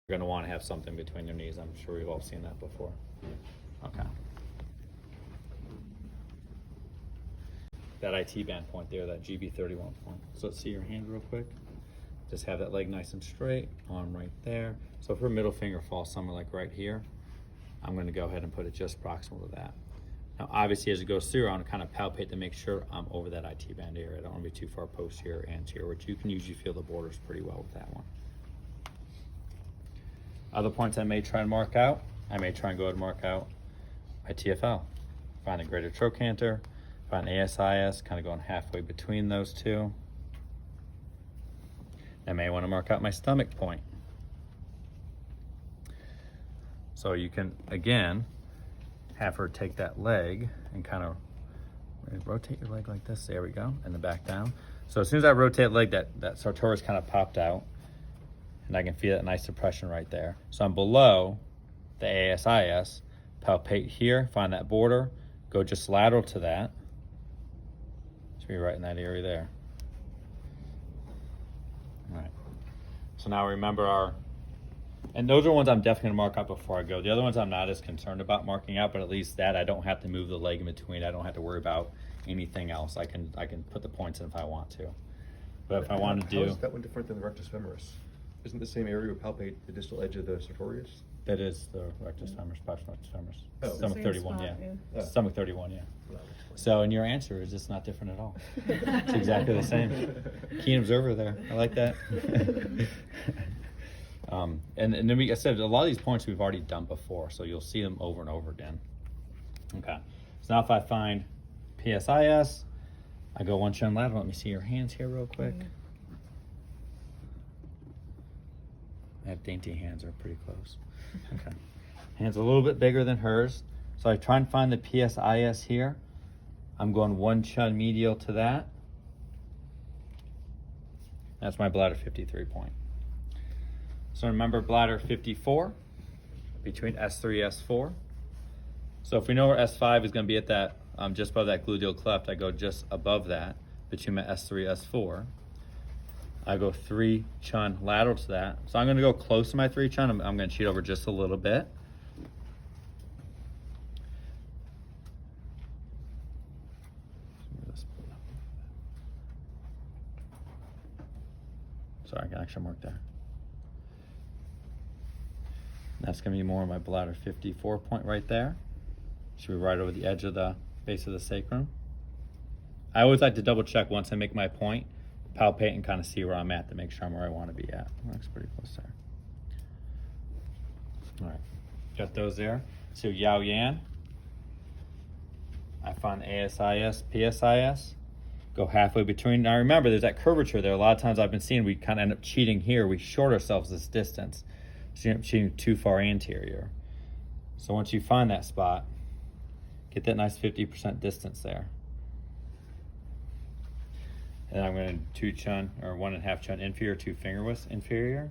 You're going to want to have something between your knees. I'm sure we've all seen that before. Okay. That IT band point there, that GB31 point. So let's see your hand real quick. Just have that leg nice and straight, arm right there. So if her middle finger falls somewhere like right here, I'm going to go ahead and put it just proximal to that. Now obviously as it goes through, I want to kind of palpate to make sure I'm over that IT band area. I don't want to be too far posterior or anterior, which you can usually feel the borders pretty well with that one. Other points I may try and mark out, I may try and go ahead and mark out my TFL. Find the greater trochanter, find ASIS, kind of going halfway between those two. I may want to mark out my stomach point. So you can, again, have her take that leg and kind of rotate your leg like this. There we go, and the back down. So as soon as I rotate the leg, that sartorius kind of popped out. And I can feel that nice depression right there. So I'm below the ASIS, palpate here, find that border, go just lateral to that. Should be right in that area there. All right. So now remember and those are ones I'm definitely gonna mark out before I go. The other ones I'm not as concerned about marking out, but at least that I don't have to move the leg in between. I don't have to worry about anything else. I can put the points in if I want to. But if I want to do. How is that one different than the rectus femoris? Isn't the same area we palpate the distal edge of the sartorius? That is the rectus femoris, partial rectus femoris. Oh. Stomach 31, spot, yeah. yeah. Stomach 31, yeah. Well, So, and your answer is it's not different at all. It's exactly the same. Keen observer there. I like that. And then I said, a lot of these points we've already done before, so you'll see them over and over again. Okay. So now if I find PSIS, I go one chin lateral. Let me see your hands here real quick. I have dainty hands, are pretty close. Okay. Hands a little bit bigger than hers. So I try and find the PSIS here. I'm going one chin medial to that. That's my bladder 53 point. So remember bladder 54 between S3, S4. So if we know where S5 is going to be at that, just above that gluteal cleft, I go just above that between my S3, S4. I go 3 chun lateral to that. So I'm going to go close to my 3 chun. I'm going to cheat over just a little bit. Sorry, I can actually mark there. That's going to be more of my bladder 54 point right there. Should be right over the edge of the base of the sacrum. I always like to double check once I make my point, palpate and kind of see where I'm at to make sure I'm where I want to be at. Looks pretty close there. All right, got those there. So Yao Yan. I find ASIS, PSIS. Go halfway between. Now remember, there's that curvature there. A lot of times I've been seeing we kind of end up cheating here. We short ourselves this distance. So you end up cheating too far anterior. So once you find that spot, get that nice 50% distance there. And I'm going to 2 chun or 1.5 chun inferior, 2 finger widths inferior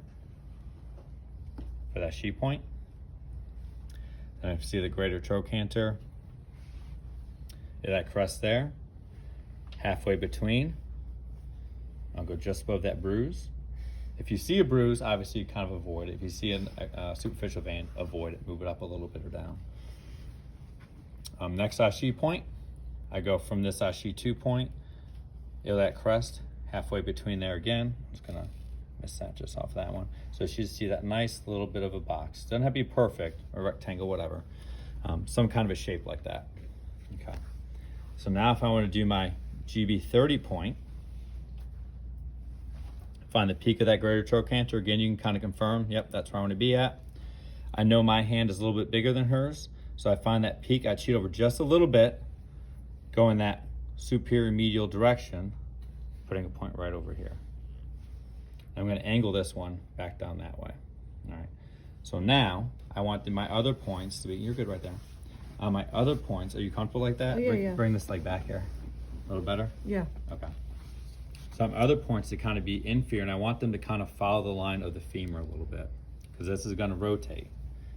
for that sheet point. And I see the greater trochanter. That crest there. Halfway between. I'll go just above that bruise. If you see a bruise, obviously you kind of avoid it. If you see a superficial vein, avoid it. Move it up a little bit or down. Next Ashi point, I go from this Ashi 2 point, that crest, halfway between there again. I'm just gonna miss that just off that one. So you should see that nice little bit of a box. Doesn't have to be perfect, or rectangle, whatever. Some kind of a shape like that. Okay. So now if I want to do my GB30 point, find the peak of that greater trochanter. Again, you can kind of confirm, yep, that's where I want to be at. I know my hand is a little bit bigger than hers, so I find that peak, I cheat over just a little bit, go in that superior medial direction, putting a point right over here. I'm going to angle this one back down that way. All right. So now I want my other points to be, you're good right there. My other points, are you comfortable like that? Oh, yeah, Bring this leg back here. A little better? Yeah. Okay. So my other points to kind of be inferior, and I want them to kind of follow the line of the femur a little bit, because this is going to rotate,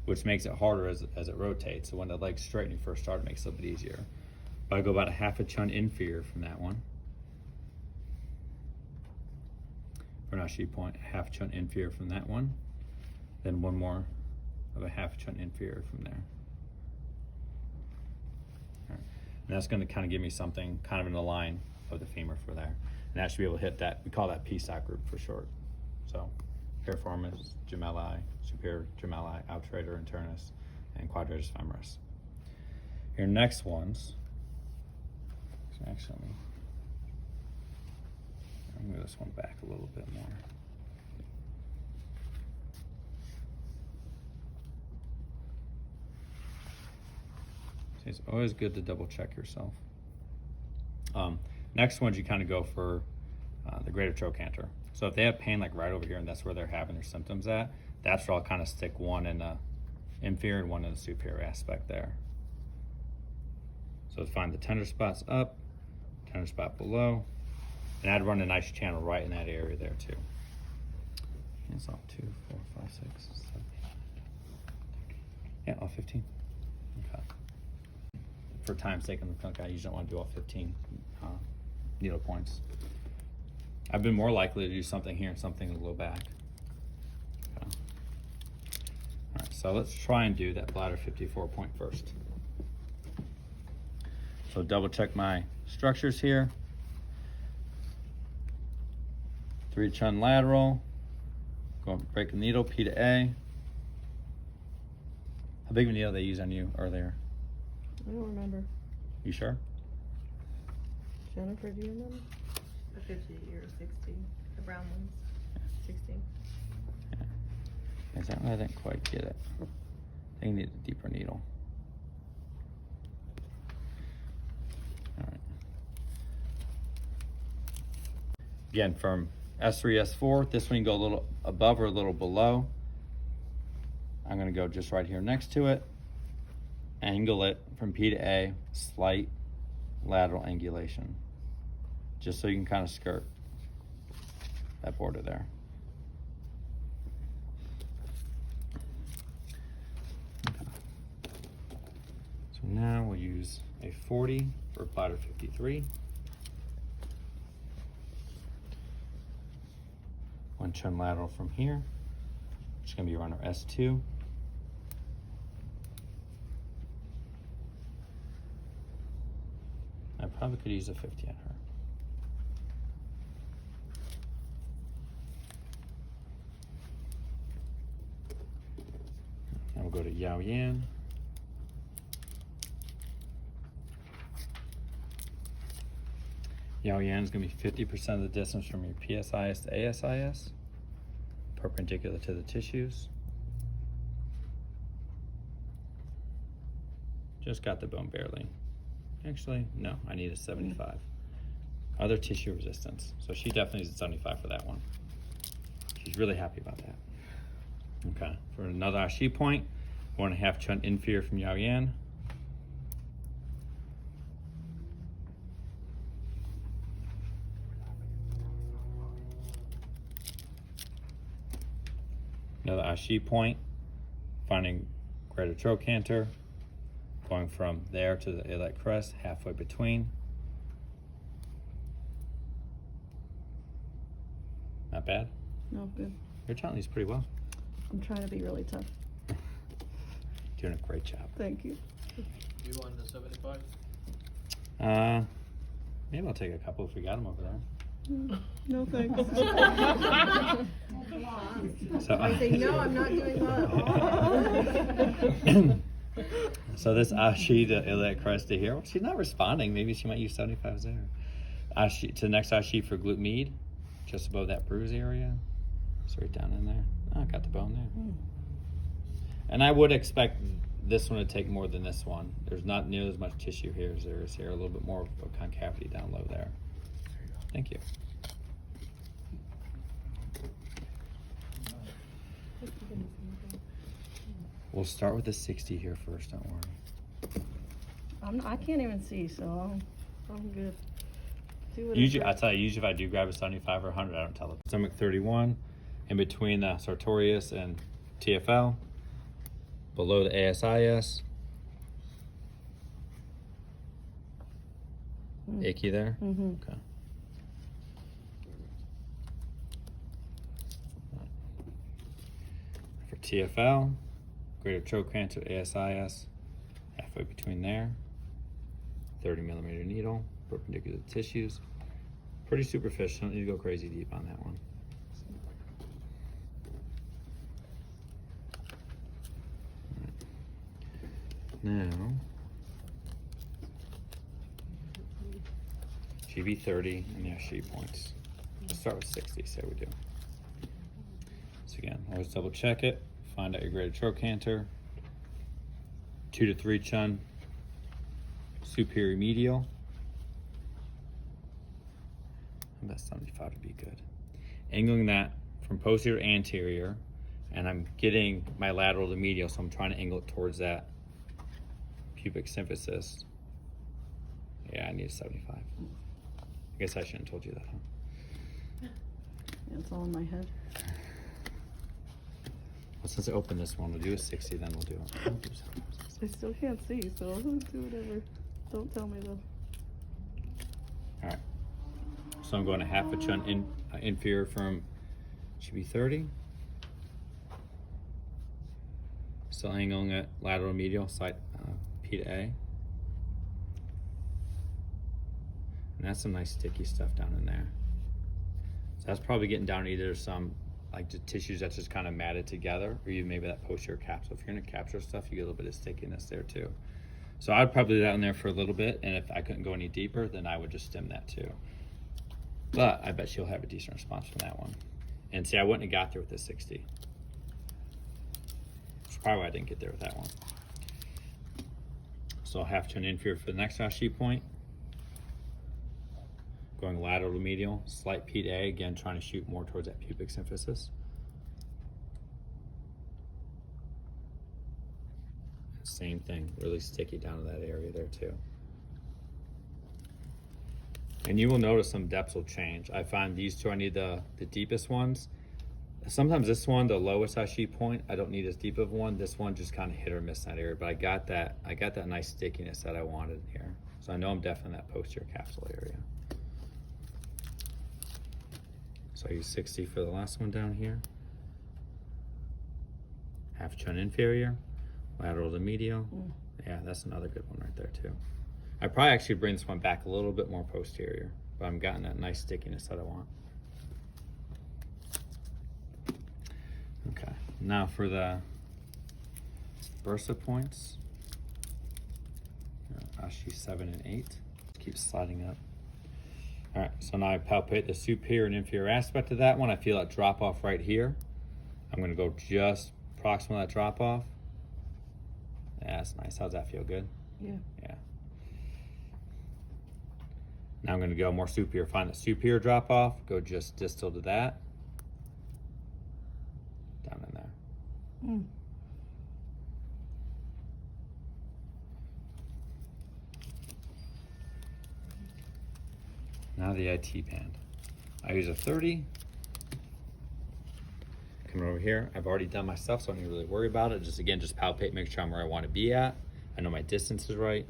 which makes it harder as it rotates. So when the leg's straight and you first start, it makes it a little bit easier. But I go about 1/2 chun inferior from that one. For an Ashi point, 1/2 chun inferior from that one. then one more of a half inch inferior from there. All right. And that's going to kind of give me something kind of in the line of the femur for there. And that should be able to hit that, we call that PSOC group for short. So piriformis, gemelli, superior gemelli, obturator internus, and quadratus femoris. Your next ones, actually, I'll move this one back a little bit more. So it's always good to double check yourself. Next ones you kind of go for the greater trochanter. So if they have pain like right over here and that's where they're having their symptoms at, that's where I'll kind of stick one in the inferior and one in the superior aspect there. So find the tender spots up, tender spot below, and I'd run a nice channel right in that area there too. It's all 2, 4, 5, 6, 7. Yeah, all 15. Okay. For time's sake in the clinic, I usually don't want to do all 15 needle points. I've been more likely to do something here and something in the low back. Okay. All right, so let's try and do that bladder 54 point first. So double check my structures here. 3 chun lateral. Go break the needle, P to A. How big of a needle they used on you earlier? I don't remember. You sure? Jennifer, do you remember? The 50 or 60, the brown ones, 60. Yeah. I didn't quite get it. I think you need a deeper needle. All right. Again, from S3, S4, this one you go a little above or a little below. I'm gonna go just right here next to it. Angle it from P to A, slight lateral angulation. Just so you can kind of skirt that border there. Okay. So now we'll use a 40 for bladder 53. 1 chun lateral from here, which is going to be around our S2. I probably could use a 50 on her. And we'll go to Yao Yan. Yao Yan is going to be 50% of the distance from your PSIS to ASIS, perpendicular to the tissues. Just got the bone barely. Actually, no, I need a 75. Other tissue resistance. So she definitely needs a 75 for that one. She's really happy about that. Okay, for another Ashi point, 1.5 chun inferior from Yao Yan. Another Ashi point, finding greater trochanter, going from there to the iliac crest, halfway between. Not bad. No, good. You're telling these pretty well. I'm trying to be really tough. Doing a great job. Thank you. You want the 75? Maybe I'll take a couple if we got them over there. No thanks. So, I say, no, I'm not doing that. so this Ashi to iliac crest to here, well, she's not responding. Maybe she might use 75s there. Ashi to the next Ashi for glute med, just above that bruise area. Straight down in there. Oh, got the bone there. And I would expect this one to take more than this one. There's not nearly as much tissue here as there is here. A little bit more of a concavity down low there. Thank you. We'll start with the 60 here first, don't worry. I can't even see, so I'm good. Do whatever. Usually, I tell you, usually if I do grab a 75 or 100, I don't tell it. Stomach 31, in between the sartorius and TFL, below the ASIS. Icky there? Mm-hmm. Okay. For TFL, greater trochanter, ASIS, halfway between there. 30mm needle, perpendicular to tissues. Pretty superficial, don't need to go crazy deep on that one. Now, GB 30 and the SG points. Let's start with 60, say we do. So again, always double check it, find out your greater trochanter, 2 to 3 chun, superior medial. I bet 75 would be good. Angling that from posterior to anterior, and I'm getting my lateral to medial, so I'm trying to angle it towards that pubic symphysis. Yeah, I need a 75. I guess I shouldn't have told you that, huh? Yeah, it's all in my head. Well, since I opened this one, we'll do a 60, then we'll do it. We'll do 75. I still can't see, so I'll do whatever. Don't tell me though. All right. So I'm going a half a chun inferior from GB 30. Still angling it lateral medial, side P to A. And that's some nice sticky stuff down in there. So that's probably getting down either some like the tissues that's just kind of matted together, or even maybe that posterior capsule. If you're gonna capture stuff, you get a little bit of stickiness there too. So I'd probably do that in there for a little bit, and if I couldn't go any deeper, then I would just stim that too. But I bet she'll have a decent response from that one. And see, I wouldn't have got there with the 60. That's probably why I didn't get there with that one. So I'll have to an inferior for the next sheet point. Going lateral to medial, slight P to A, again trying to shoot more towards that pubic symphysis. Same thing, really sticky down to that area there too. And you will notice some depths will change. I find these two, I need the deepest ones. Sometimes this one, the lowest sheet point, I don't need as deep of one. This one just kind of hit or miss that area, but I got that nice stickiness that I wanted here. So I know I'm definitely in that posterior capsule area. So I use 60 for the last one down here. Half chun inferior, lateral to medial. Yeah, that's another good one right there too. I probably actually bring this one back a little bit more posterior, but I'm getting that nice stickiness that I want. Okay, now for the bursa points. She's 7 and 8. Keep sliding up. All right, so now I palpate the superior and inferior aspect of that one. I feel that drop off right here. I'm gonna go just proximal to that drop off. Yeah, that's nice. How's that feel? Good? Yeah. Yeah. Now I'm gonna go more superior. Find the superior drop off, go just distal to that. Down in there. Mm. Now the IT band. I use a 30. Coming over here, I've already done my stuff, so I don't need to really worry about it. Just again, just palpate, make sure I'm where I want to be at. I know my distance is right.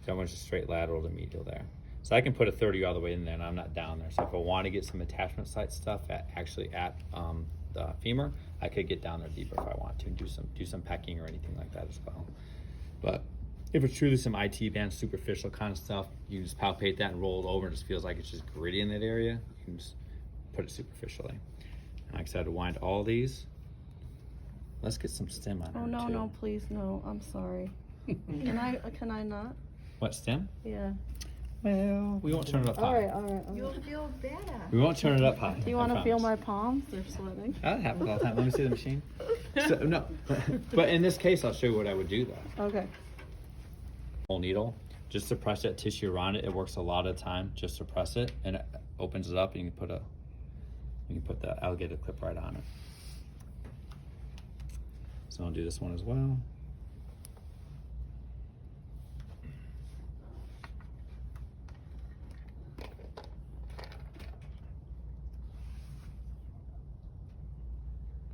That one's just straight lateral to medial there. So I can put a 30 all the way in there and I'm not down there. So if I want to get some attachment site stuff at the femur, I could get down there deeper if I want to and do some pecking or anything like that as well. But if it's truly some IT band, superficial kind of stuff, you just palpate that and roll it over and it just feels like it's just gritty in that area. You can just put it superficially. And like I said, to wind all these. Let's get some stem on Oh her no, too. no, please no. I'm sorry. Can I not? What, stem? Yeah. Well, we won't turn it up high. All right, all right. All You'll right. feel better. We won't turn it up high. Do you want to feel my palms? They're sweating. That happens all the time. Let me see the machine. So, no, but in this case, I'll show you what I would do though. Okay. Whole needle, just to press that tissue around it. It works a lot of the time just to press it, and it opens it up. And you can put the alligator clip right on it. So I'll do this one as well.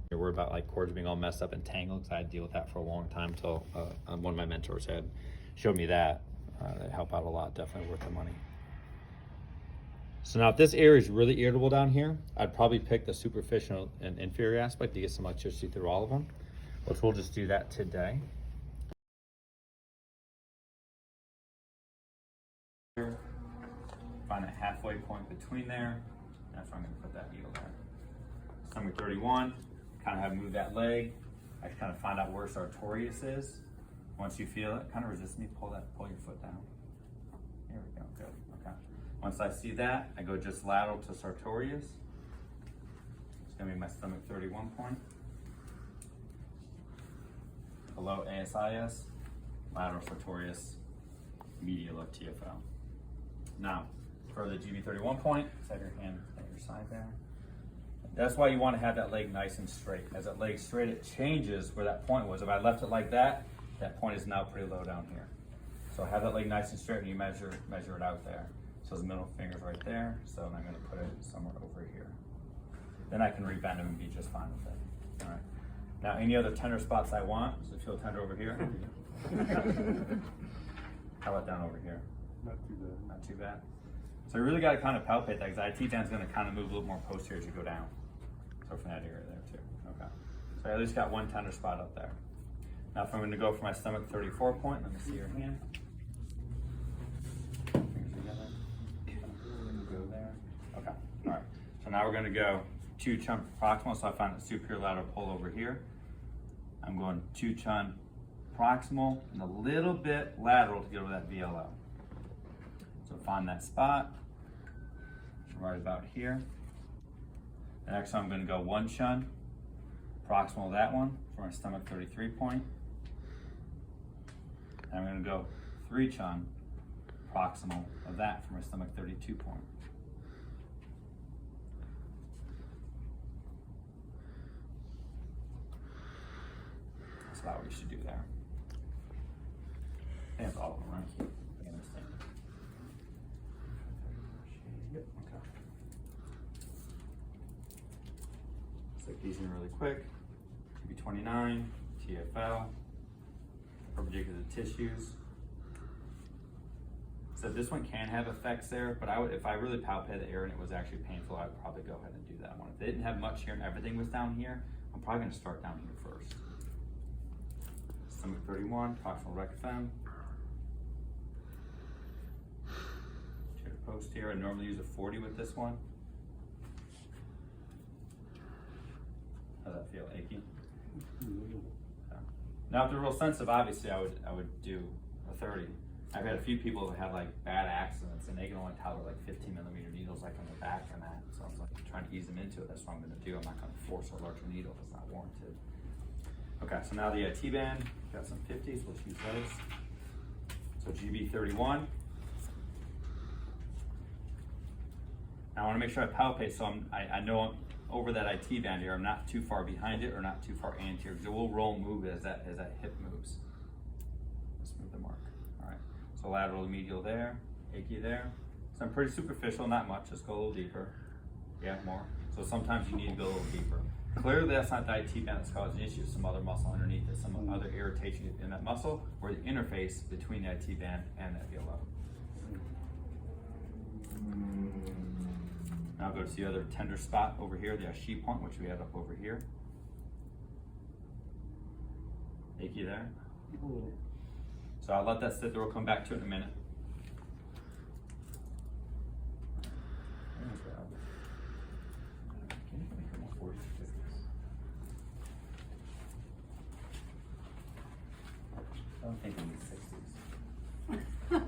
You're worried about like cords being all messed up and tangled, because I had to deal with that for a long time until one of my mentors showed me that. That helped out a lot. Definitely worth the money. So now if this area is really irritable down here, I'd probably pick the superficial and inferior aspect to get some electricity through all of them, which we'll just do that today. Find that halfway point between there. That's where I'm gonna put that needle there. Stomach 31, kind of have move that leg. I kind of find out where sartorius is. Once you feel it, kind of resist me, pull your foot down. Here we go, good, okay. Once I see that, I go just lateral to sartorius. It's gonna be my stomach 31 point. Below ASIS, lateral sartorius, medial of TFL. Now, for the GB31 point, set your hand at your side there. That's why you want to have that leg nice and straight. As that leg straight, it changes where that point was. If I left it like that, that point is now pretty low down here. So have that leg nice and straight and you measure it out there. So the middle finger's right there. So I'm going to put it somewhere over here. Then I can rebend them and be just fine with it. All right. Now, any other tender spots I want? Does it feel tender over here? How about down over here? Not too bad. Not too bad. So you really got to kind of palpate that, because IT band's going to kind of move a little more posterior as you go down. So from that area there too. Okay. So I at least got one tender spot up there. Now if I'm going to go for my stomach 34 point, let me see your hand. Fingers together. Go there. Okay. All right. So now we're going to go 2 chun proximal. So I find the superior lateral pull over here. I'm going 2 chun proximal and a little bit lateral to get over that VLO. So find that spot right about here. The next one I'm going to go 1 chun proximal to that one for my stomach 33 point. And I'm going to go 3 chun proximal of that for my stomach 32 point. That's about what you should do there. And it's all of them, right? I understand. Yep. Okay. Stick these in really quick. TB29, TFL, perpendicular to tissues. So this one can have effects there, but if I really palpated the area and it was actually painful, I would probably go ahead and do that one. If they didn't have much here and everything was down here, I'm probably going to start down here first. Stomach 31, proximal rectum. Chair to posterior. I normally use a 40 with this one. How's that feel? Achy? Now, if they're real sensitive, obviously I would do a 30. I've had a few people that had like bad accidents and they can only tolerate like 15mm needles like on the back and that. So I was like trying to ease them into it. That's what I'm going to do. I'm not going to force a larger needle if it's not warranted. Okay, so now the IT band, got some 50s, let's use those. So GB31. Now I want to make sure I palpate so I know I'm over that IT band here. I'm not too far behind it or not too far anterior, because it will roll and move as that hip moves. Let's move the mark. All right, so lateral medial there, achy there. So I'm pretty superficial, not much, just go a little deeper. Yeah, more. So sometimes you need to go a little deeper. Clearly that's not the IT band that's causing issues, some other muscle underneath it, some other irritation in that muscle, or the interface between the IT band and that VLO. Now go to the other tender spot over here, the Ashi point, which we had up over here. Achy there. So I'll let that sit there, we'll come back to it in a minute. I'm thinking the 60s.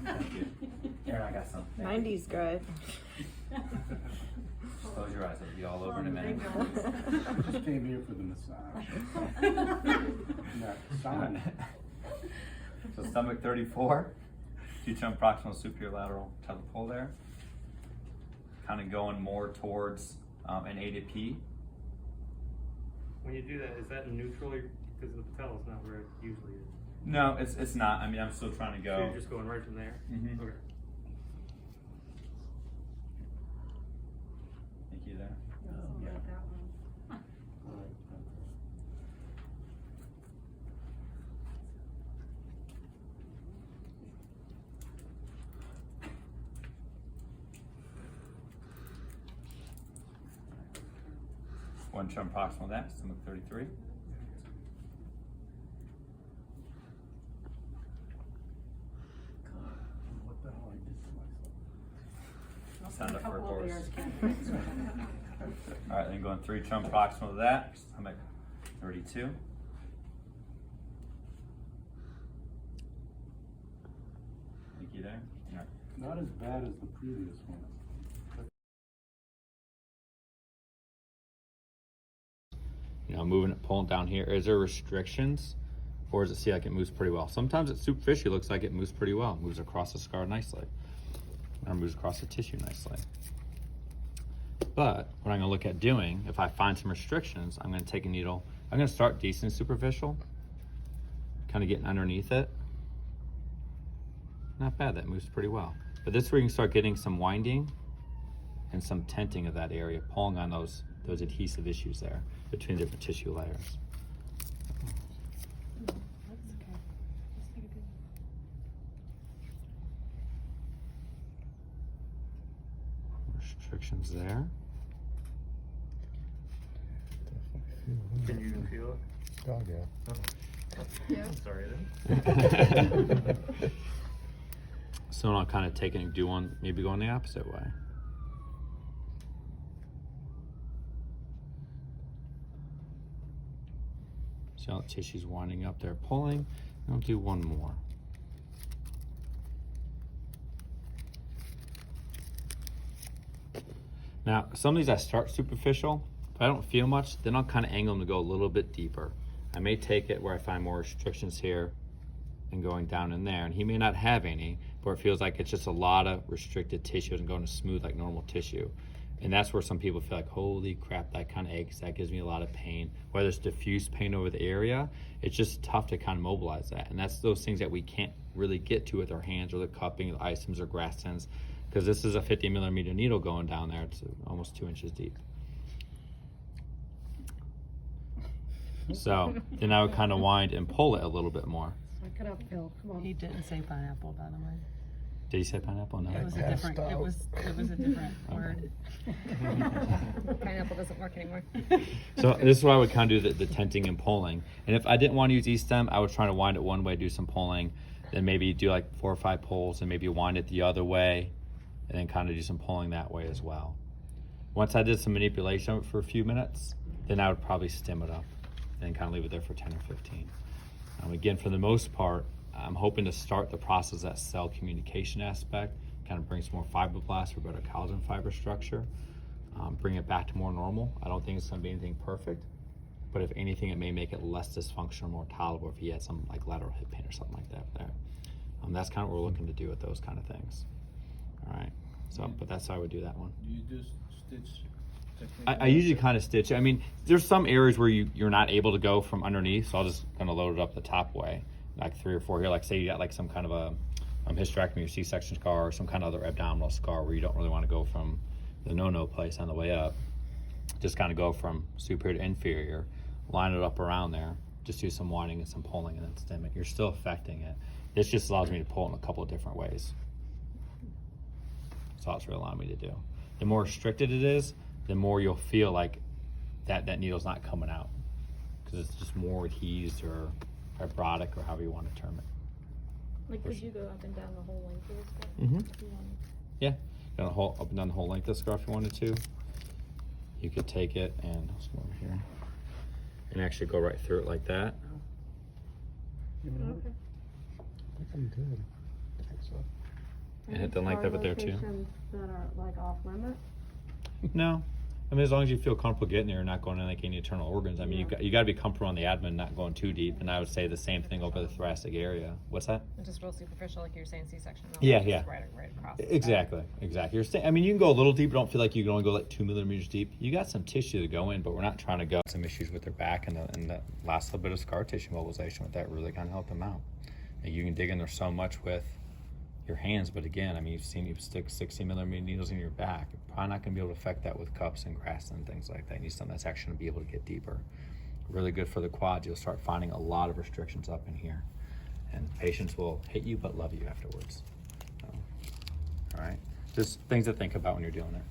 Thank you. Aaron, I got some. 90s good. Close your eyes, it'll be all over in a minute. I just came here for the massage. Not sun. So stomach 34, 2 chun proximal superior lateral pelvic pull there. Kind of going more towards an A to P. When you do that, is that neutral? Because the patella is not where it usually is. No, it's not. I mean, I'm still trying to go. So you're just going right from there? Mhm. Okay. Thank you there. Yeah. 1 trim proximal of that, stomach 33. What the hell I did to myself? Sound up for a horse. All right, then going 3 trim proximal of that, stomach 32. Thank you there. All right. Not as bad as the previous one. You know, moving it, pulling down here. Is there restrictions, or does it see like it moves pretty well? Sometimes it's superficially looks like it moves pretty well. It moves across the scar nicely, or moves across the tissue nicely. But what I'm gonna look at doing, if I find some restrictions, I'm gonna take a needle. I'm gonna start decent superficial, kind of getting underneath it. Not bad, that moves pretty well. But this is where you can start getting some winding and some tenting of that area, pulling on those adhesive issues there between different tissue layers. Restrictions there. Can you even feel it? Oh, yeah. Yeah. I'm sorry then. So I'll kind of take it and do one, maybe going the opposite way. See how the tissue's winding up there, pulling. And I'll do one more. Now, some of these I start superficial. If I don't feel much, then I'll kind of angle them to go a little bit deeper. I may take it where I find more restrictions here and going down in there. And he may not have any, but it feels like it's just a lot of restricted tissue and going to smooth like normal tissue. And that's where some people feel like, holy crap, that kind of aches, that gives me a lot of pain. Whether it's diffuse pain over the area, it's just tough to kind of mobilize that. And that's those things that we can't really get to with our hands or the cupping, the isoms or Grastons, because this is a 50 millimeter needle going down there. It's almost 2 inches deep. So then I would kind of wind and pull it a little bit more. Suck it up, Phil, come on. He didn't say pineapple, by the way. Did you say pineapple? No. It was a different, it was a different word. Pineapple doesn't work anymore. So this is why I would kind of do the tenting and pulling. And if I didn't want to use E-stem, I would try to wind it one way, do some pulling, then maybe do like 4 or 5 pulls and maybe wind it the other way and then kind of do some pulling that way as well. Once I did some manipulation for a few minutes, then I would probably stim it up and kind of leave it there for 10 or 15. Again, for the most part, I'm hoping to start the process that cell communication aspect, kind of bring some more fibroblasts for better collagen fiber structure, bring it back to more normal. I don't think it's going to be anything perfect, but if anything, it may make it less dysfunctional, more tolerable if he had some like lateral hip pain or something like that there. That's kind of what we're looking to do with those kind of things. All right, so, but that's how I would do that one. Do you do stitch technique? I usually kind of stitch. I mean, there's some areas where you're not able to go from underneath, so I'll just kind of load it up the top way, like 3 or 4 here. Like say you got like some kind of a hysterectomy or C-section scar or some kind of other abdominal scar where you don't really want to go from the no-no place on the way up. Just kind of go from superior to inferior, line it up around there, just do some winding and some pulling and then stem it. You're still affecting it. This just allows me to pull in a couple of different ways. That's all it's really allowing me to do. The more restricted it is, the more you'll feel like that needle's not coming out because it's just more adhesed or fibrotic or however you want to term it. Like, could you go up and down the whole length of this stuff? Mm-hmm. If you wanted? Yeah, up and down the whole length of the scarf if you wanted to. You could take it and let's go over here and actually go right through it like that. Okay. I think I'm good. I think so. And hit the length of it there too. Locations that are like off limit? No, I mean as long as you feel comfortable getting there and not going in like any internal organs. I mean you got to be comfortable on the abdomen, not going too deep. And I would say the same thing over the thoracic area. What's that? Just real superficial, like you're saying C-section. Yeah, just yeah. Right across. Exactly. You're I mean, you can go a little deep, but don't feel like you can only go like 2 millimeters deep. You got some tissue to go in, but we're not trying to go. Some issues with their back and the last little bit of scar tissue mobilization with that really kind of help them out. And you can dig in there so much with your hands, but again, I mean, you've seen you stick 60 millimeter needles in your back. You're probably not going to be able to affect that with cups and Graston and things like that. You need something that's actually going to be able to get deeper. Really good for the quads. You'll start finding a lot of restrictions up in here. And patients will hate you but love you afterwards. So, all right, just things to think about when you're doing it.